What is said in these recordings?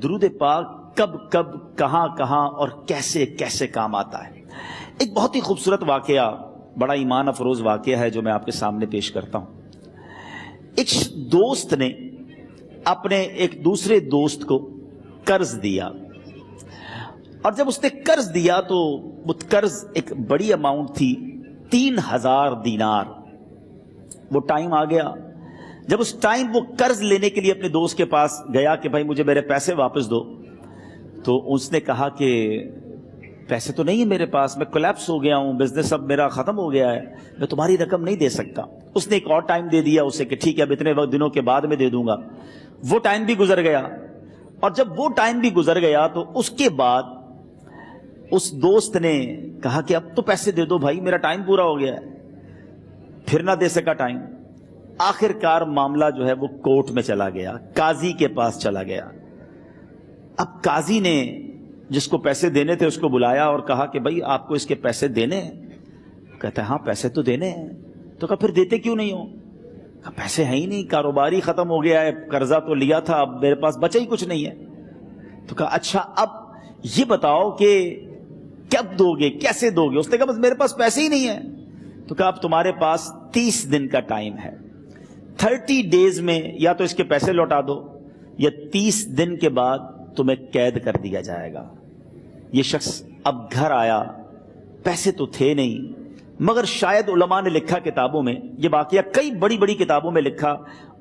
درود پاک کب کب کہاں کہاں اور کیسے کیسے کام آتا ہے۔ ایک بہت ہی خوبصورت واقعہ، بڑا ایمان افروز واقعہ ہے جو میں آپ کے سامنے پیش کرتا ہوں۔ ایک دوست نے اپنے ایک دوسرے دوست کو قرض دیا، اور جب اس نے قرض دیا تو وہ قرض ایک بڑی اماؤنٹ تھی، 3000 دینار۔ وہ ٹائم آ گیا جب اس ٹائم وہ قرض لینے کے لیے اپنے دوست کے پاس گیا کہ بھائی مجھے میرے پیسے واپس دو، تو اس نے کہا کہ پیسے تو نہیں ہے میرے پاس، میں کولیپس ہو گیا ہوں، بزنس اب میرا ختم ہو گیا ہے، میں تمہاری رقم نہیں دے سکتا۔ اس نے ایک اور ٹائم دے دیا اسے کہ ٹھیک ہے اب اتنے دنوں کے بعد میں دے دوں گا۔ وہ ٹائم بھی گزر گیا، اور جب وہ ٹائم بھی گزر گیا تو اس کے بعد اس دوست نے کہا کہ اب تو پیسے دے دو بھائی، میرا ٹائم پورا ہو گیا ہے۔ پھر نہ دے سکا ٹائم۔ آخر کار معاملہ جو ہے وہ کورٹ میں چلا گیا، قاضی کے پاس چلا گیا۔ اب قاضی نے جس کو پیسے دینے تھے اس کو بلایا اور کہا کہ بھائی آپ کو اس کے پیسے دینے ہیں؟ کہتا ہے ہاں پیسے تو دینے ہیں۔ تو کہا پھر دیتے کیوں نہیں ہو؟ کہا پیسے ہیں ہی نہیں، کاروبار ہی ختم ہو گیا ہے، قرضہ تو لیا تھا، اب میرے پاس بچا ہی کچھ نہیں ہے۔ تو کہا اچھا اب یہ بتاؤ کہ کب دو گے، کیسے دو گے؟ اس نے کہا بس میرے پاس پیسے ہی نہیں ہیں۔ تو کہا اب تمہارے پاس 30 دن کا ٹائم ہے، 30 ڈیز میں یا تو اس کے پیسے لوٹا دو یا 30 دن کے بعد تمہیں قید کر دیا جائے گا۔ یہ شخص اب گھر آیا، پیسے تو تھے نہیں، مگر شاید علماء نے لکھا کتابوں میں، یہ واقعہ کئی بڑی بڑی کتابوں میں لکھا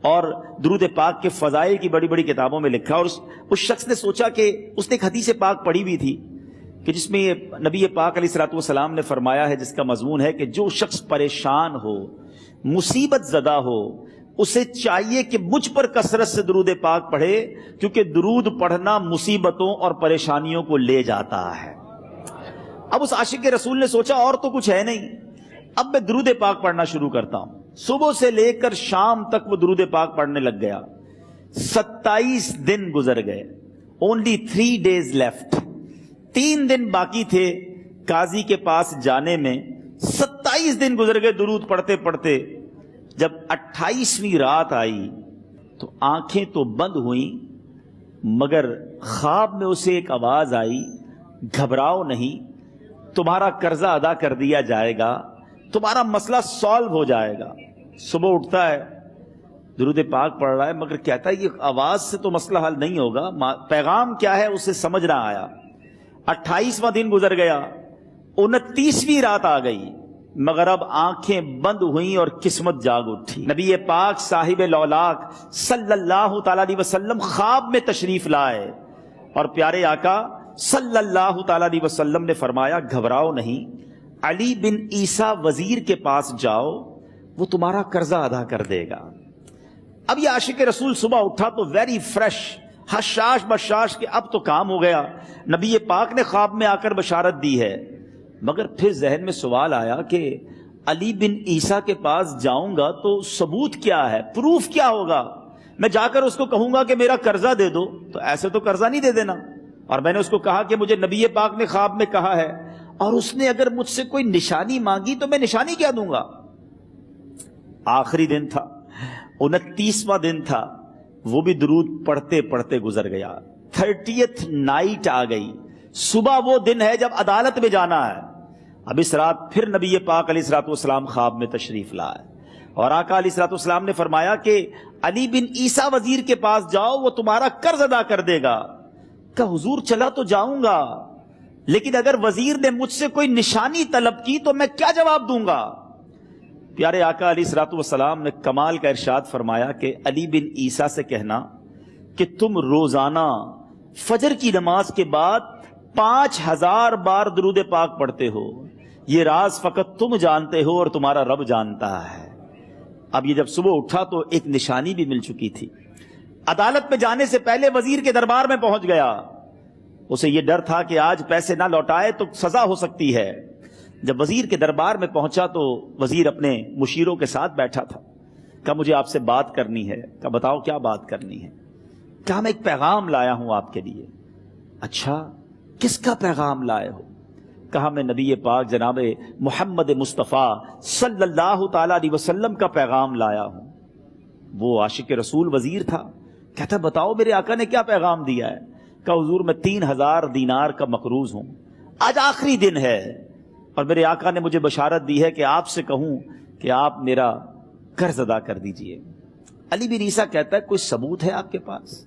اور درود پاک کے فضائل کی بڑی بڑی کتابوں میں لکھا، اور اس شخص نے سوچا کہ اس نے ایک حدیث پاک پڑھی ہوئی تھی کہ جس میں نبی پاک علیہ الصلوۃ والسلام نے فرمایا ہے، جس کا مضمون ہے کہ جو شخص پریشان ہو، مصیبت زدہ ہو، اسے چاہیے کہ مجھ پر کثرت سے درود پاک پڑھے، کیونکہ درود پڑھنا مصیبتوں اور پریشانیوں کو لے جاتا ہے۔ اب اس عاشق رسول نے سوچا اور تو کچھ ہے نہیں، اب میں درود پاک پڑھنا شروع کرتا ہوں۔ صبح سے لے کر شام تک وہ درود پاک پڑھنے لگ گیا۔ 27 دن گزر گئے، only 3 days left، 3 دن باقی تھے قاضی کے پاس جانے میں۔ 27 دن گزر گئے درود پڑھتے پڑھتے۔ جب 28ویں رات آئی تو آنکھیں تو بند ہوئیں، مگر خواب میں اسے ایک آواز آئی، گھبراؤ نہیں، تمہارا قرضہ ادا کر دیا جائے گا، تمہارا مسئلہ سالو ہو جائے گا۔ صبح اٹھتا ہے، درود پاک پڑھ رہا ہے، مگر کہتا ہے یہ آواز سے تو مسئلہ حل نہیں ہوگا، پیغام کیا ہے اسے سمجھ نہ آیا۔ 28واں دن گزر گیا، 29ویں رات آ گئی، مگر اب آنکھیں بند ہوئیں اور قسمت جاگ اٹھی۔ نبی پاک صاحب لولاک صلی اللہ تعالی علیہ وسلم خواب میں تشریف لائے، اور پیارے آقا صلی اللہ تعالی علیہ وسلم نے فرمایا گھبراؤ نہیں، علی بن عیسیٰ وزیر کے پاس جاؤ، وہ تمہارا قرضہ ادا کر دے گا۔ اب یہ عاشق رسول صبح اٹھا تو ویری فریش، حشاش بشاش کہ اب تو کام ہو گیا، نبی پاک نے خواب میں آ کر بشارت دی ہے۔ مگر پھر ذہن میں سوال آیا کہ علی بن عیسیٰ کے پاس جاؤں گا تو ثبوت کیا ہے، پروف کیا ہوگا؟ میں جا کر اس کو کہوں گا کہ میرا قرضہ دے دو، تو ایسے تو قرضہ نہیں دے دینا، اور میں نے اس کو کہا کہ مجھے نبی پاک نے خواب میں کہا ہے، اور اس نے اگر مجھ سے کوئی نشانی مانگی تو میں نشانی کیا دوں گا؟ آخری دن تھا، 29واں دن تھا، وہ بھی درود پڑھتے پڑھتے گزر گیا۔ 30th نائٹ آ گئی، صبح وہ دن ہے جب عدالت میں جانا ہے۔ اب اس رات پھر نبی پاک علیہ الصلوۃ والسلام خواب میں تشریف لائے، اور آقا علیہ الصلوۃ والسلام نے فرمایا کہ علی بن عیسیٰ وزیر کے پاس جاؤ، وہ تمہارا قرض ادا کر دے گا۔ کہ حضور چلا تو جاؤں گا، لیکن اگر وزیر نے مجھ سے کوئی نشانی طلب کی تو میں کیا جواب دوں گا؟ پیارے آقا علیہ الصلوۃ والسلام نے کمال کا ارشاد فرمایا کہ علی بن عیسیٰ سے کہنا کہ تم روزانہ فجر کی نماز کے بعد 5000 بار درود پاک پڑھتے ہو، یہ راز فقط تم جانتے ہو اور تمہارا رب جانتا ہے۔ اب یہ جب صبح اٹھا تو ایک نشانی بھی مل چکی تھی۔ عدالت میں جانے سے پہلے وزیر کے دربار میں پہنچ گیا، اسے یہ ڈر تھا کہ آج پیسے نہ لوٹائے تو سزا ہو سکتی ہے۔ جب وزیر کے دربار میں پہنچا تو وزیر اپنے مشیروں کے ساتھ بیٹھا تھا۔ کہا مجھے آپ سے بات کرنی ہے۔ کہا بتاؤ کیا بات کرنی ہے؟ کہا میں ایک پیغام لایا ہوں آپ کے لیے۔ اچھا کس کا پیغام لائے ہو؟ کہا میں نبی پاک جناب محمد مصطفیٰ صلی اللہ تعالی علیہ وسلم کا پیغام لایا ہوں۔ وہ عاشق رسول وزیر تھا، کہتا بتاؤ میرے آقا نے کیا پیغام دیا ہے؟ کہ حضور میں 3000 دینار کا مقروض ہوں، آج آخری دن ہے اور میرے آقا نے مجھے بشارت دی ہے کہ آپ سے کہوں کہ آپ میرا قرض ادا کر دیجئے۔ علی بن عیسیٰ کہتا ہے کوئی ثبوت ہے آپ کے پاس؟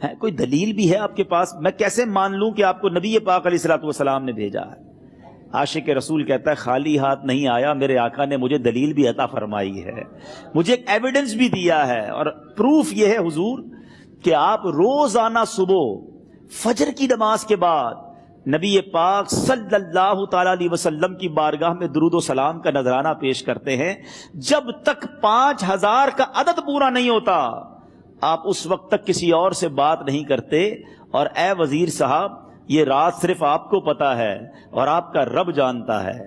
ہے کوئی دلیل بھی ہے آپ کے پاس؟ میں کیسے مان لوں کہ آپ کو نبی پاک علیہ الصلوۃ والسلام نے بھیجا ہے؟ عاشق رسول کہتا ہے خالی ہاتھ نہیں آیا، میرے آقا نے مجھے دلیل بھی عطا فرمائی ہے، مجھے ایک ایویڈنس بھی دیا ہے، اور پروف یہ ہے حضور کہ آپ روزانہ صبح فجر کی نماز کے بعد نبی پاک صلی اللہ تعالی علیہ وسلم کی بارگاہ میں درود و سلام کا نذرانہ پیش کرتے ہیں۔ جب تک 5000 کا عدد پورا نہیں ہوتا آپ اس وقت تک کسی اور سے بات نہیں کرتے، اور اے وزیر صاحب یہ رات صرف آپ کو پتا ہے اور آپ کا رب جانتا ہے۔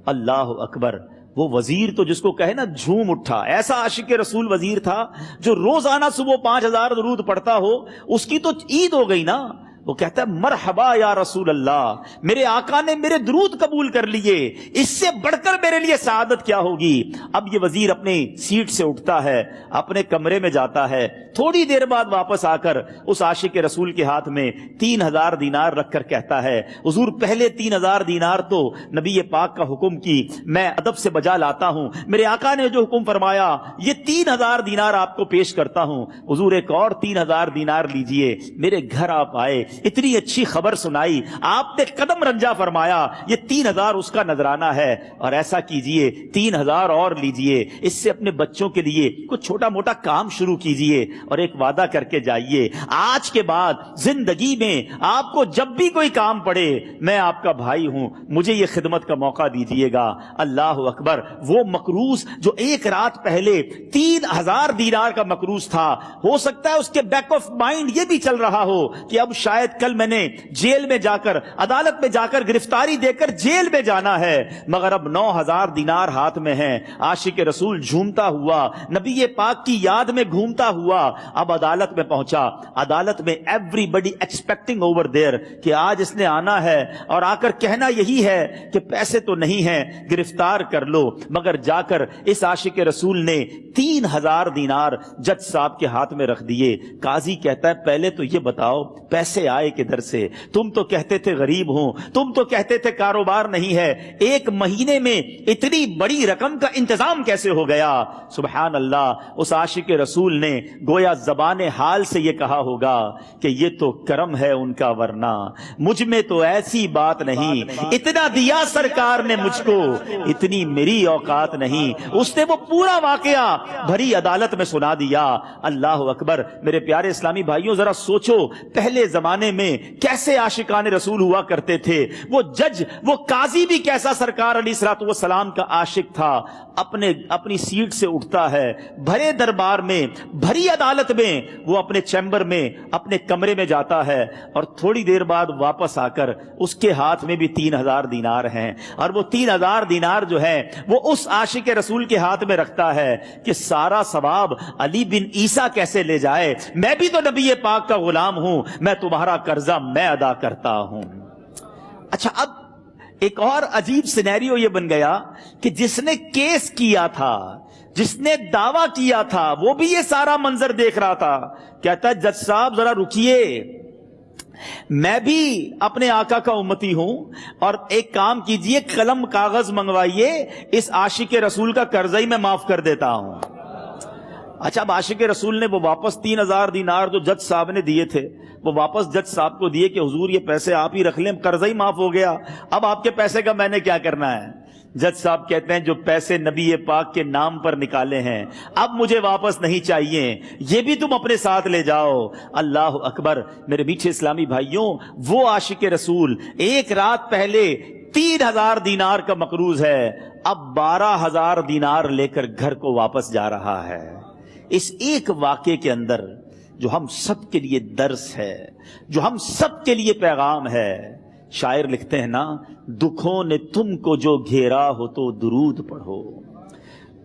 اللہ اکبر، وہ وزیر تو جس کو کہے نا جھوم اٹھا، ایسا عاشق رسول وزیر تھا جو روزانہ صبح 5000 درود پڑھتا ہو، اس کی تو عید ہو گئی نا۔ وہ کہتا ہے مرحبا یا رسول اللہ، میرے آقا نے میرے درود قبول کر لیے، اس سے بڑھ کر میرے لیے سعادت کیا ہوگی۔ اب یہ وزیر اپنی سیٹ سے اٹھتا ہے، اپنے کمرے میں جاتا ہے، تھوڑی دیر بعد واپس آ کر اس عاشق رسول کے ہاتھ میں 3000 دینار رکھ کر کہتا ہے حضور پہلے 3000 دینار تو نبی پاک کا حکم کی میں ادب سے بجا لاتا ہوں، میرے آقا نے جو حکم فرمایا یہ 3000 دینار آپ کو پیش کرتا ہوں، حضور ایک اور 3000 دینار لیجئے۔ میرے گھر آپ آئے، اتنی اچھی خبر سنائی، آپ نے قدم رنجا فرمایا، یہ 3000 اس کا نذرانہ ہے، اور ایسا کیجئے 3000 اور لیجئے، اس سے اپنے بچوں کے لیے کچھ چھوٹا موٹا کام شروع کیجئے، اور ایک وعدہ کر کے جائیے آج کے بعد زندگی میں آپ کو جب بھی کوئی کام پڑے میں آپ کا بھائی ہوں، مجھے یہ خدمت کا موقع دیجئے گا۔ اللہ اکبر، وہ مقروض جو ایک رات پہلے 3000 دینار کا مقروض تھا، ہو سکتا ہے اس کے بیک آف مائنڈ یہ بھی چل رہا ہو کہ اب شاید کل میں نے جیل میں جا کر، عدالت میں جا کر گرفتاری دے کر جیل میں جانا ہے، مگر اب 9000 دینار ہاتھ میں ہیں۔ عاشق رسول جھومتا ہوا نبی پاک کی یاد میں گھومتا ہوا اب عدالت میں پہنچا۔ عدالت میں everybody expecting over there کہ آج اس نے آنا ہے اور آ کر کہنا یہی ہے کہ پیسے تو نہیں ہیں، گرفتار کر لو، مگر جا کر اس عاشق رسول نے 3000 دینار جج صاحب کے ہاتھ میں رکھ دیے۔ قاضی کہتا ہے پہلے تو یہ بتاؤ پیسے آئے کدھر سے؟ تم تو کہتے تھے غریب ہوں، تم تو کہتے تھے کاروبار نہیں ہے، ایک مہینے میں اتنی بڑی رقم کا انتظام کیسے ہو گیا؟ سبحان اللہ، اس عاشق رسول نے گویا زبان حال سے یہ کہا ہوگا کہ یہ تو کرم ہے ان کا، ورنہ مجھ میں تو ایسی بات نہیں، اتنا دیا سرکار نے مجھ کو، اتنی میری اوقات نہیں۔ اس نے وہ پورا واقعہ بھری عدالت میں سنا دیا۔ اللہ اکبر، میرے پیارے اسلامی بھائیوں ذرا سوچو پہلے زمانے میں کیسے عاشقان رسول ہوا کرتے تھے۔ وہ جج، وہ قاضی بھی کیسا سرکار علیہ الصلوۃ والسلام کا عاشق تھا۔ اپنی سیٹ سے اٹھتا ہے، بھرے دربار میں، بھری عدالت میں، وہ اپنے چیمبر میں، اپنے کمرے میں جاتا ہے، اور تھوڑی دیر بعد واپس آ کر اس کے ہاتھ میں بھی 3000 دینار ہیں، اور وہ 3000 دینار جو ہے وہ اس عاشق رسول کے ہاتھ میں رکھتا ہے کہ سارا ثواب علی بن عیسیٰ کیسے لے جائے، میں بھی تو نبی پاک کا غلام ہوں، میں تمہارا قرضہ میں ادا کرتا ہوں۔ اچھا، اب ایک اور عجیب سینیریو یہ بن گیا کہ جس نے کیس کیا تھا، جس نے دعویٰ کیا تھا، وہ بھی یہ سارا منظر دیکھ رہا تھا۔ کہتا ہے جج صاحب ذرا رکیے، میں بھی اپنے آقا کا امتی ہوں، اور ایک کام کیجئے، قلم کاغذ منگوائیے، اس عاشق رسول کا قرضہ ہی میں معاف کر دیتا ہوں۔ اچھا، اب عاشق رسول نے وہ واپس 3000 دینار جو جج صاحب نے دیے تھے وہ واپس جج صاحب کو دیے کہ حضور یہ پیسے آپ ہی رکھ لیں، قرضہ ہی معاف ہو گیا، اب آپ کے پیسے کا میں نے کیا کرنا ہے؟ جج صاحب کہتے ہیں جو پیسے نبی پاک کے نام پر نکالے ہیں اب مجھے واپس نہیں چاہیے، یہ بھی تم اپنے ساتھ لے جاؤ۔ اللہ اکبر، میرے میٹھے اسلامی بھائیوں، وہ عاشق رسول ایک رات پہلے 3000 دینار کا مقروض ہے، اب 12000 دینار لے کر گھر کو واپس جا رہا ہے۔ اس ایک واقعے کے اندر جو ہم سب کے لیے درس ہے، جو ہم سب کے لیے پیغام ہے، شاعر لکھتے ہیں نا، دکھوں نے تم کو جو گھیرا ہو تو درود پڑھو،